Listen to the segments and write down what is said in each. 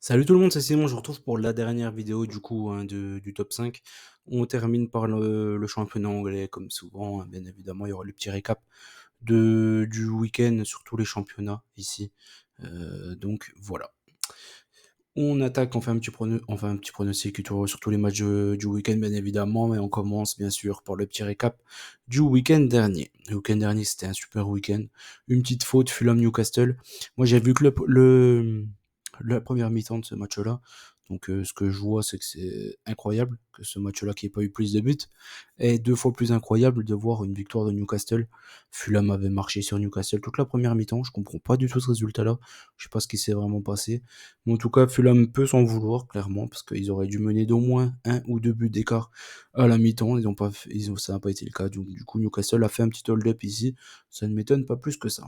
Salut tout le monde, c'est Simon, je vous retrouve pour la dernière vidéo du top 5. On termine par le championnat anglais comme souvent, hein, bien évidemment il y aura le petit récap du week-end sur tous les championnats ici. Donc voilà. On attaque, on fait un petit pronostic sur tous les matchs du week-end bien évidemment, et on commence bien sûr par le petit récap du week-end dernier. Le week-end dernier c'était un super week-end, une petite faute Fulham-Newcastle. Moi j'ai vu que la première mi-temps de ce match-là, donc ce que je vois c'est que c'est incroyable que ce match-là qui ait pas eu plus de buts, et deux fois plus incroyable de voir une victoire de Newcastle. Fulham avait marché sur Newcastle toute la première mi-temps, je comprends pas du tout ce résultat-là, je sais pas ce qui s'est vraiment passé. Mais en tout cas, Fulham peut s'en vouloir, clairement, parce qu'ils auraient dû mener d'au moins un ou deux buts d'écart à la mi-temps. Ça n'a pas été le cas. Du coup, Newcastle a fait un petit hold-up ici. Ça ne m'étonne pas plus que ça.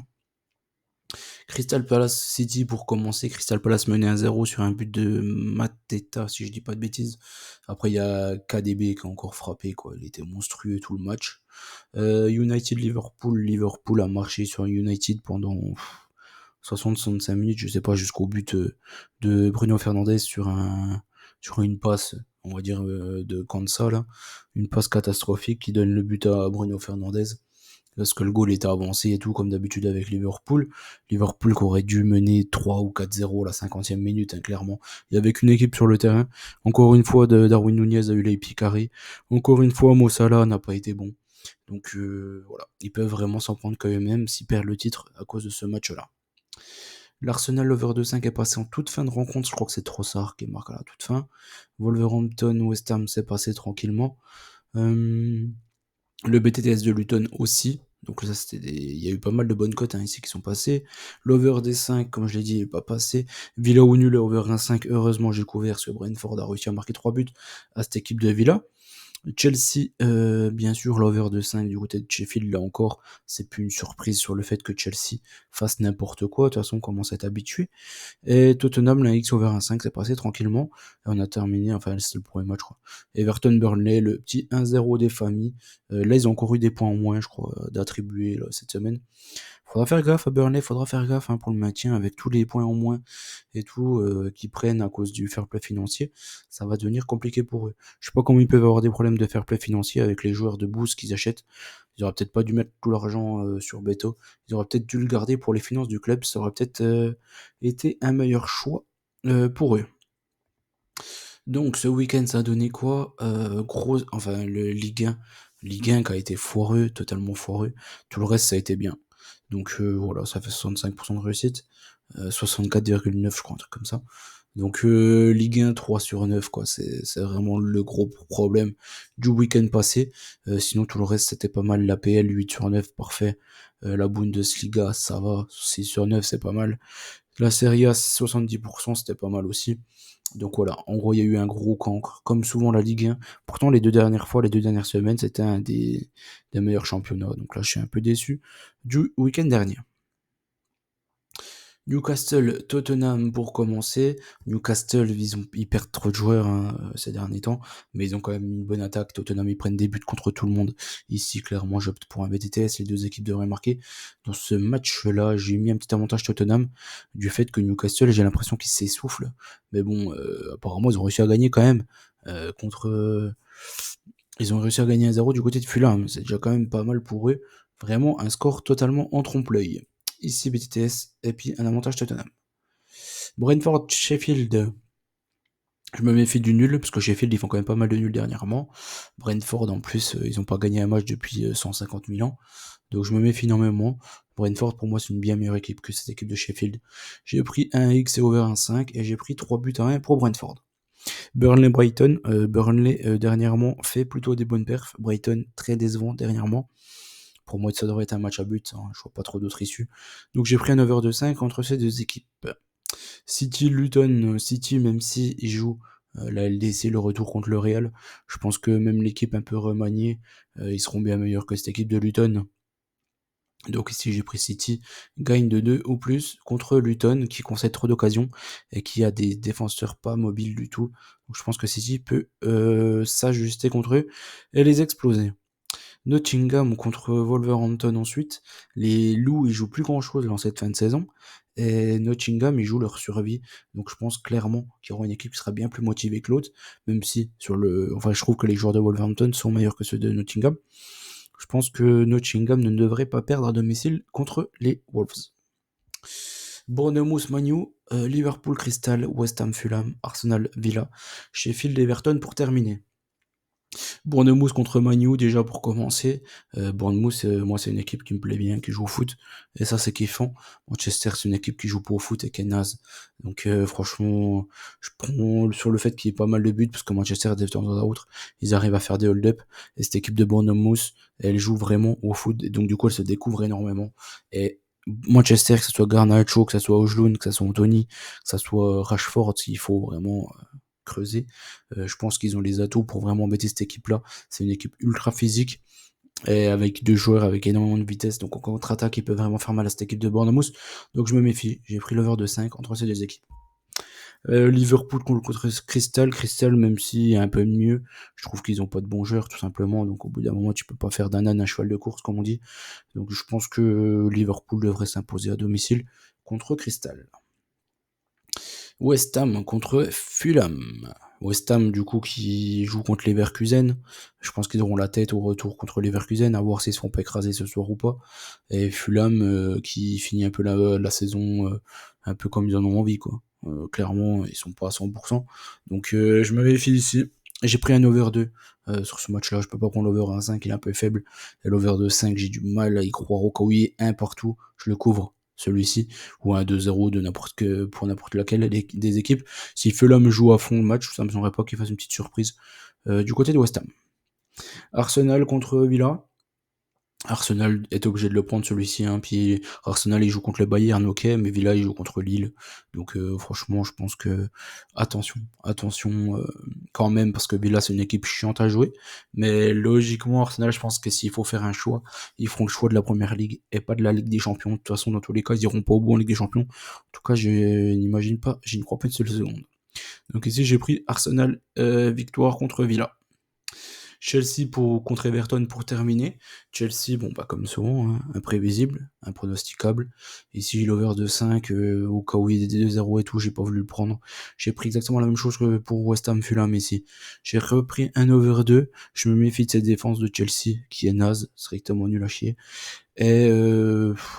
Crystal Palace City pour commencer. Crystal Palace menait 1-0 sur un but de Mateta, si je dis pas de bêtises. Après, il y a KDB qui a encore frappé, quoi. Il était monstrueux tout le match. United-Liverpool. Liverpool a marché sur United pendant 60-65 minutes, je sais pas, jusqu'au but de Bruno Fernandes sur une passe, on va dire, de Kansa, là. Une passe catastrophique qui donne le but à Bruno Fernandes. Lorsque le goal était avancé et tout, comme d'habitude avec Liverpool. Liverpool qui aurait dû mener 3 ou 4-0 à la 50e minute, hein, clairement. Il y avait qu'une équipe sur le terrain. Encore une fois, Darwin Nunez a eu les picarés. Encore une fois, Mo Salah n'a pas été bon. Donc voilà, ils peuvent vraiment s'en prendre quand même s'ils perdent le titre à cause de ce match-là. L'Arsenal over 2,5 est passé en toute fin de rencontre. Je crois que c'est Trossard qui marque à la toute fin. Wolverhampton, West Ham s'est passé tranquillement. Euh, le BTTS de Luton aussi. Donc là, il y a eu pas mal de bonnes cotes, hein, ici qui sont passées. L'over des 5, comme je l'ai dit, il n'est pas passé. Villa ou nul, over 1,5. Heureusement, j'ai couvert parce que Brentford a réussi à marquer 3 buts à cette équipe de Villa. Chelsea, bien sûr, l'over de 5 du côté de Sheffield, là encore, c'est plus une surprise sur le fait que Chelsea fasse n'importe quoi. De toute façon, on commence à être habitué. Et Tottenham, la X over 1,5, c'est passé tranquillement. Et on a terminé, enfin, c'était le premier match, quoi. Everton Burnley, le petit 1-0 des familles. Là, ils ont encore eu des points en moins, je crois, d'attribuer là, cette semaine. Faudra faire gaffe à Burnley, faudra faire gaffe, hein, pour le maintien avec tous les points en moins et tout qu'ils prennent à cause du fair play financier. Ça va devenir compliqué pour eux. Je sais pas comment ils peuvent avoir des problèmes de fair play financier avec les joueurs de boost qu'ils achètent. Ils auraient peut-être pas dû mettre tout l'argent sur Beto. Ils auraient peut-être dû le garder pour les finances du club. Ça aurait peut-être été un meilleur choix pour eux. Donc ce week-end, ça a donné quoi? Enfin le Ligue 1 qui a été foireux, totalement foireux. Tout le reste, ça a été bien. Donc voilà, ça fait 65% de réussite. 64,9 je crois, un truc comme ça. Donc Ligue 1, 3 sur 9, quoi. C'est vraiment le gros problème du week-end passé. Sinon, tout le reste, c'était pas mal. L'APL, 8 sur 9, parfait. La Bundesliga, ça va. 6 sur 9, c'est pas mal. La Serie A, 70%, c'était pas mal aussi. Donc voilà, en gros, il y a eu un gros cancre, comme souvent la Ligue 1. Pourtant, les deux dernières semaines, c'était un des meilleurs championnats. Donc là, je suis un peu déçu du week-end dernier. Newcastle, Tottenham pour commencer. Newcastle, ils perdent trop de joueurs, hein, ces derniers temps, mais ils ont quand même une bonne attaque. Tottenham, ils prennent des buts contre tout le monde. Ici, clairement, j'opte pour un BTTS. Les deux équipes devraient marquer. Dans ce match-là, j'ai mis un petit avantage Tottenham du fait que Newcastle, j'ai l'impression qu'ils s'essoufflent. Mais bon, apparemment, ils ont réussi à gagner quand même contre. Ils ont réussi à gagner 1-0 du côté de Fulham. C'est déjà quand même pas mal pour eux. Vraiment un score totalement en trompe-l'œil. Ici BTTS et puis un avantage Tottenham. Brentford, Sheffield. Je me méfie du nul, parce que Sheffield, ils font quand même pas mal de nuls dernièrement. Brentford, en plus, ils n'ont pas gagné un match depuis 150 000 ans. Donc je me méfie énormément. Brentford, pour moi, c'est une bien meilleure équipe que cette équipe de Sheffield. J'ai pris 1x et over 1,5 et j'ai pris 3 buts à 1 pour Brentford. Burnley-Brighton. Burnley, dernièrement, fait plutôt des bonnes perfs. Brighton, très décevant dernièrement. Pour moi, ça devrait être un match à but. Hein. Je vois pas trop d'autres issues. Donc j'ai pris un over de 5 entre ces deux équipes. City, Luton, City, même si ils jouent la LDC, le retour contre le Real, je pense que même l'équipe un peu remaniée, ils seront bien meilleurs que cette équipe de Luton. Donc ici j'ai pris City, gagne de 2 ou plus contre Luton qui concède trop d'occasions et qui a des défenseurs pas mobiles du tout. Donc je pense que City peut s'ajuster contre eux et les exploser. Nottingham contre Wolverhampton ensuite. Les Loups, ils jouent plus grand chose dans cette fin de saison. Et Nottingham, ils jouent leur survie. Donc je pense clairement qu'il y aura une équipe qui sera bien plus motivée que l'autre, même si enfin, je trouve que les joueurs de Wolverhampton sont meilleurs que ceux de Nottingham. Je pense que Nottingham ne devrait pas perdre à domicile contre les Wolves. Bournemouth, Manu, Liverpool, Crystal, West Ham, Fulham, Arsenal, Villa, Sheffield, Everton pour terminer. Bournemouth contre Man U, déjà pour commencer. Bournemouth, moi, c'est une équipe qui me plaît bien, qui joue au foot. Et ça, c'est kiffant. Manchester, c'est une équipe qui joue pas au foot et qui est naze. Donc, franchement, je prends sur le fait qu'il y ait pas mal de buts, parce que Manchester, de temps à autre, ils arrivent à faire des hold-up. Et cette équipe de Bournemouth, elle joue vraiment au foot. Et donc, du coup, elle se découvre énormément. Et Manchester, que ce soit Garnacho, que ce soit Ojlund, que ce soit Anthony, que ce soit Rashford, il faut vraiment creuser. Je pense qu'ils ont les atouts pour vraiment embêter cette équipe-là. C'est une équipe ultra physique et avec deux joueurs avec énormément de vitesse. Donc en contre-attaque, ils peuvent vraiment faire mal à cette équipe de Bournemouth. Donc je me méfie. J'ai pris l'over de 5 entre ces deux équipes. Liverpool contre Crystal. Crystal, même si un peu mieux, je trouve qu'ils ont pas de bons joueurs, tout simplement. Donc au bout d'un moment, tu peux pas faire d'un âne un cheval de course, comme on dit. Donc je pense que Liverpool devrait s'imposer à domicile contre Crystal. West Ham contre Fulham. West Ham, du coup, qui joue contre Leverkusen. Je pense qu'ils auront la tête au retour contre Leverkusen, à voir s'ils se font pas écraser ce soir ou pas. Et Fulham, qui finit un peu la saison, un peu comme ils en ont envie, quoi. Clairement, ils sont pas à 100%. Donc, je me méfie ici. J'ai pris un over 2 sur ce match-là. Je peux pas prendre l'over à 5, il est un peu faible. Et l'over de 5, j'ai du mal à y croire au cas où il est un partout. Je le couvre, celui-ci, ou un 2-0 de pour n'importe laquelle des équipes. Si Fulham joue à fond le match, ça me semblerait pas qu'il fasse une petite surprise du côté de West Ham. Arsenal contre Villa. Arsenal est obligé de le prendre celui-ci, hein. Puis Arsenal il joue contre le Bayern, ok, mais Villa il joue contre Lille. Donc franchement, je pense que attention quand même, parce que Villa c'est une équipe chiante à jouer. Mais logiquement, Arsenal, je pense que s'il faut faire un choix, ils feront le choix de la Première Ligue et pas de la Ligue des Champions. De toute façon, dans tous les cas, ils iront pas au bout en Ligue des Champions. En tout cas, je n'imagine pas, je n'y crois pas une seule seconde. Donc ici j'ai pris Arsenal victoire contre Villa. Chelsea contre Everton pour terminer. Chelsea, bon bah comme souvent, hein, imprévisible, impronosticable. Ici l'over de 5, au cas où il y a des 2-0 et tout, j'ai pas voulu le prendre. J'ai pris exactement la même chose que pour West Ham Fulham ici. J'ai repris un over 2, je me méfie de cette défense de Chelsea qui est naze, strictement nul à chier. Et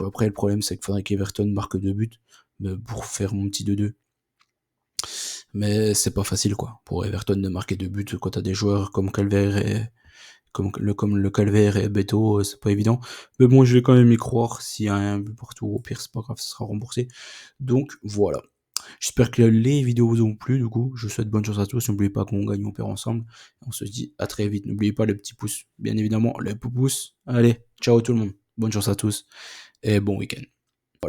après le problème c'est qu'il faudrait qu'Everton marque 2 buts pour faire mon petit 2-2. Mais c'est pas facile quoi pour Everton de marquer 2 buts quand t'as des joueurs comme Calvert et comme le Calvaire et Beto, c'est pas évident. Mais bon, je vais quand même y croire. S'il y a un but partout, au pire, c'est pas grave, ça sera remboursé. Donc voilà. J'espère que les vidéos vous ont plu. Du coup, je vous souhaite bonne chance à tous. N'oubliez pas qu'on gagne, on perd ensemble. On se dit à très vite. N'oubliez pas les petits pouces, bien évidemment, les pouces. Allez, ciao tout le monde. Bonne chance à tous et bon week-end.